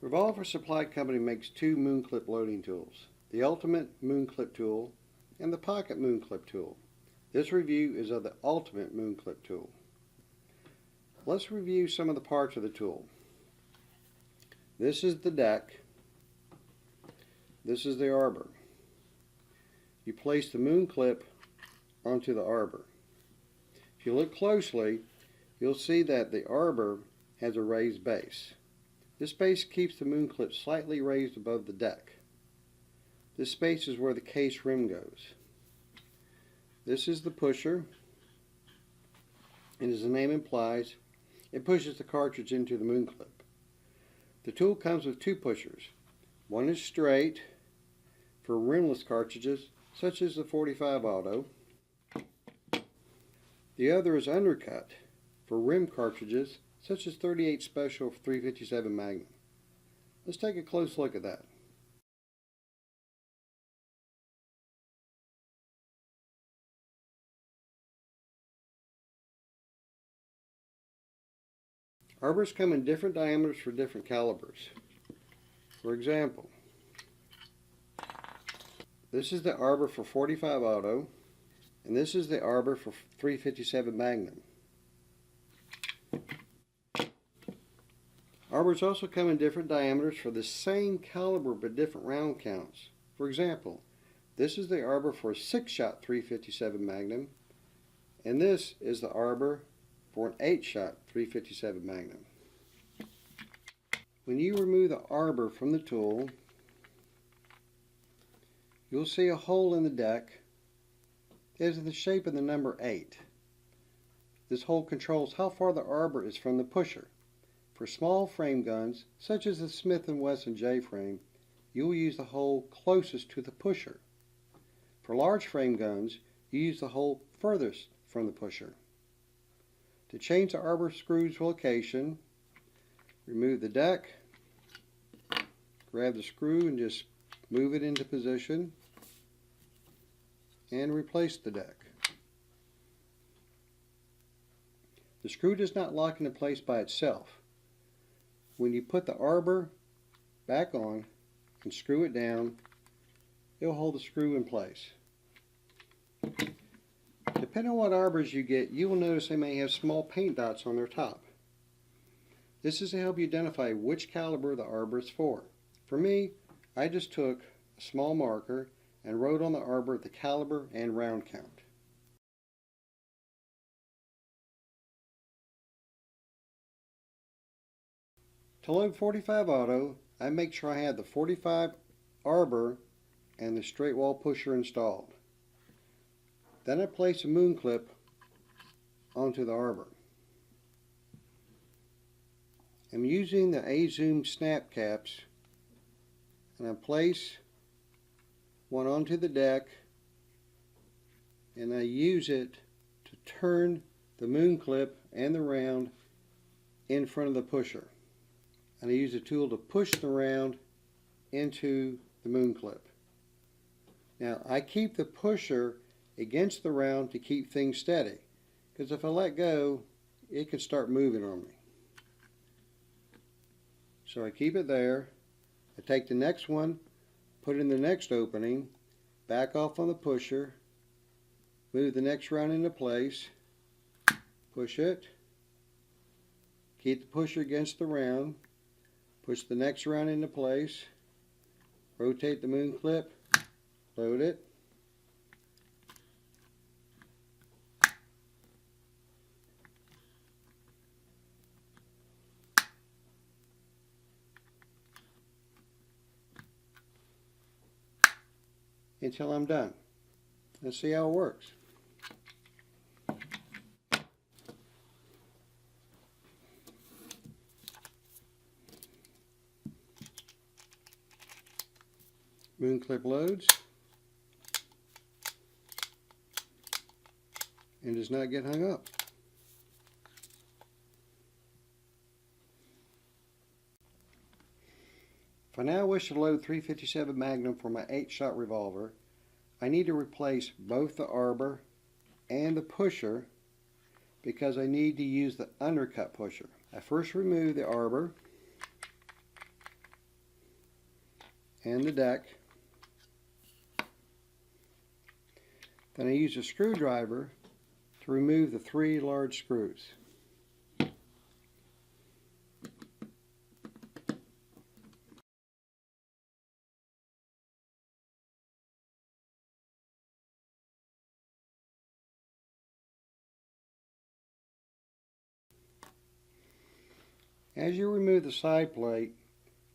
Revolver Supply Company makes two moon clip loading tools, the Ultimate Moon Clip Tool and the Pocket Moon Clip Tool. This review is of the Ultimate Moon Clip Tool. Let's review some of the parts of the tool. This is the deck. This is the arbor. You place the moon clip onto the arbor. If you look closely, you'll see that the arbor has a raised base. This base keeps the moon clip slightly raised above the deck. This space is where the case rim goes. This is the pusher, and as the name implies, it pushes the cartridge into the moon clip. The tool comes with two pushers. One is straight for rimless cartridges such as the 45 Auto. The other is undercut for rim cartridges such as 38 Special 357 Magnum. Let's take a close look at that. Arbors come in different diameters for different calibers. For example, this is the arbor for 45 Auto, and this is the arbor for 357 Magnum. Arbors also come in different diameters for the same caliber but different round counts. For example, this is the arbor for a 6-shot 357 Magnum, and this is the arbor for an 8-shot 357 Magnum. When you remove the arbor from the tool, you'll see a hole in the deck that is in the shape of the number 8. This hole controls how far the arbor is from the pusher. For small frame guns, such as the Smith & Wesson J-frame, you will use the hole closest to the pusher. For large frame guns, you use the hole furthest from the pusher. To change the arbor screw's location, remove the deck, grab the screw and just move it into position, and replace the deck. The screw does not lock into place by itself. When you put the arbor back on and screw it down, it will hold the screw in place. Depending on what arbors you get, you will notice they may have small paint dots on their top. This is to help you identify which caliber the arbor is for. For me, I just took a small marker and wrote on the arbor the caliber and round count. To load 45 Auto, I make sure I have the 45 arbor and the straight wall pusher installed. Then I place a moon clip onto the arbor. I'm using the A-Zoom snap caps, and I place one onto the deck, and I use it to turn the moon clip and the round in front of the pusher. And I use the tool to push the round into the moon clip. Now I keep the pusher against the round to keep things steady, because if I let go, it can start moving on me. So I keep it there. I take the next one, put it in the next opening, back off on the pusher, move the next round into place, push it, keep the pusher against the round, push the next round into place, rotate the moon clip, load it, until I'm done. Let's see how it works. Moon clip loads and does not get hung up. If I now wish to load 357 Magnum for my 8-shot revolver, I need to replace both the arbor and the pusher because I need to use the undercut pusher. I first remove the arbor, and the deck. Then I use a screwdriver to remove the 3 large screws. As you remove the side plate,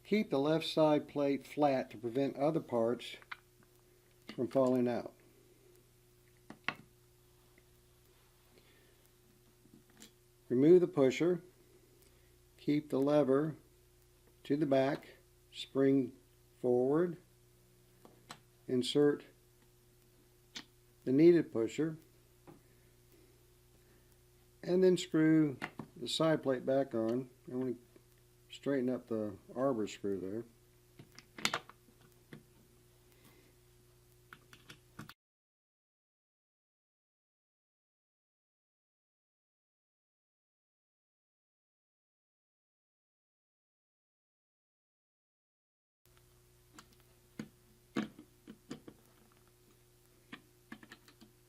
keep the left side plate flat to prevent other parts from falling out. Remove the pusher, keep the lever to the back, spring forward, insert the needed pusher, and then screw the side plate back on. I'm going to straighten up the arbor screw there.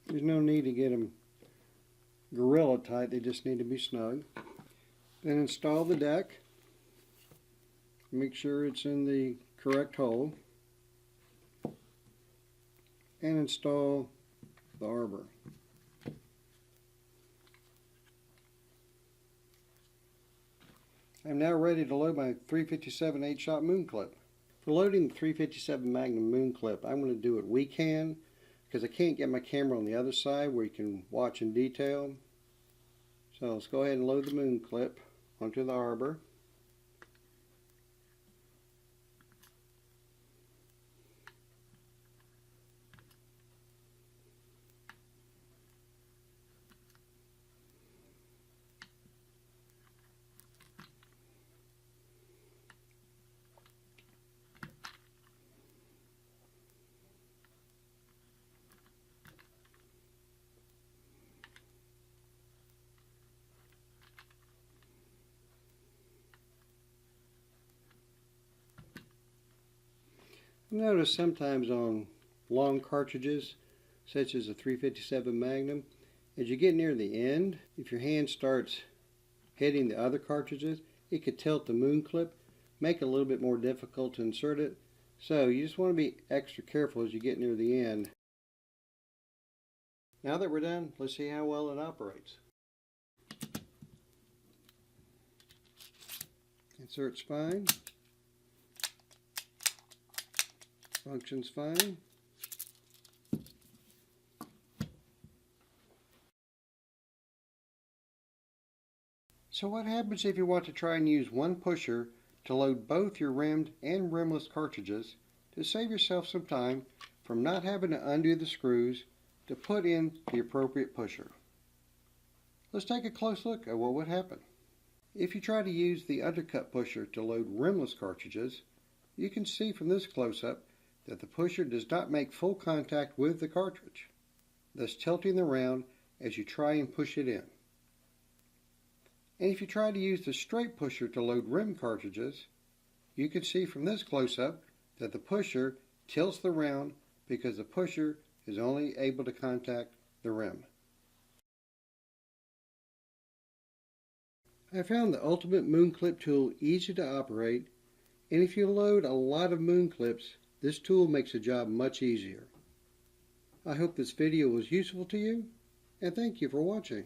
There's no need to get them gorilla tight, they just need to be snug. Then install the deck. Make sure it's in the correct hole. And install the arbor. I'm now ready to load my 357 8-shot moon clip. For loading the 357 Magnum moon clip, I'm going to do it weak hand because I can't get my camera on the other side where you can watch in detail. So let's go ahead and load the moon clip onto the arbor. Notice sometimes on long cartridges, such as a 357 Magnum, as you get near the end, if your hand starts hitting the other cartridges, it could tilt the moon clip, make it a little bit more difficult to insert it. So you just want to be extra careful as you get near the end. Now that we're done, let's see how well it operates. Insert's fine. Functions fine. So what happens if you want to try and use one pusher to load both your rimmed and rimless cartridges to save yourself some time from not having to undo the screws to put in the appropriate pusher? Let's take a close look at what would happen. If you try to use the undercut pusher to load rimless cartridges, you can see from this close-up that the pusher does not make full contact with the cartridge, thus tilting the round as you try and push it in. And if you try to use the straight pusher to load rim cartridges, you can see from this close-up that the pusher tilts the round because the pusher is only able to contact the rim. I found the Ultimate Moon Clip tool easy to operate, and if you load a lot of moon clips, this tool makes the job much easier. I hope this video was useful to you, and thank you for watching.